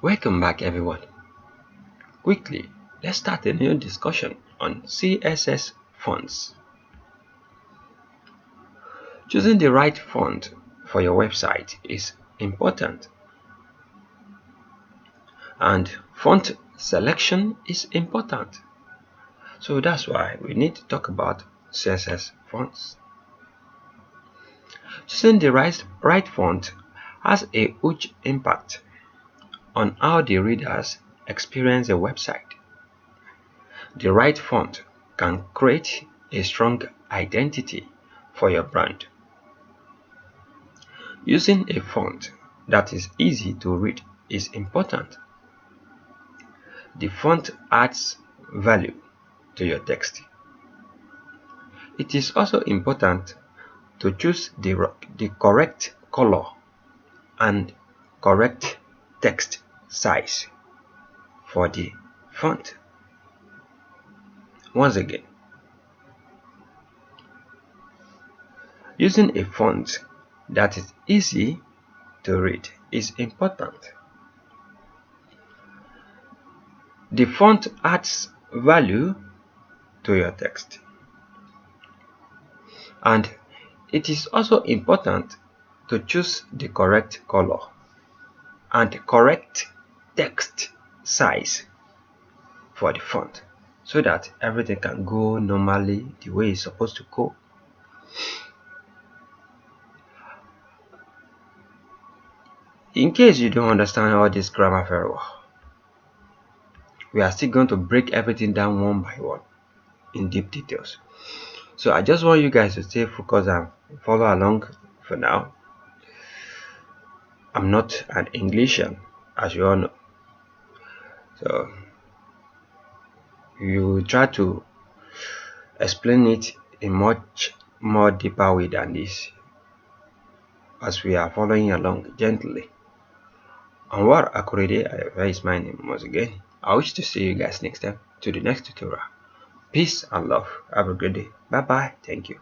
Welcome back everyone. Quickly, let's start a new discussion on CSS fonts. Choosing the right font for your website is important, and font selection is important. So that's why we need to talk about CSS fonts. Choosing the right font has a huge impact on how the readers experience a website. The right font can create a strong identity for your brand. Using a font that is easy to read is important. The font adds value to your text. It is also important to choose the correct color and correct text size for the font. Once again, using a font that is easy to read is important. The font adds value to your text. And it is also important to choose the correct color and correct text size for the font so that everything can go normally the way it's supposed to go. In case you don't understand all this grammar very well, we are still going to break everything down one by one in deep details. So I just want you guys to stay focused and follow along for now. I'm not an Englishan, as you all know. So you will try to explain it in much more deeper way than this as we are following along gently. Anwar Akorede ayofe is my name once again. I wish to see you guys next time to the next tutorial. Peace and love. Have a good day. Bye bye. Thank you.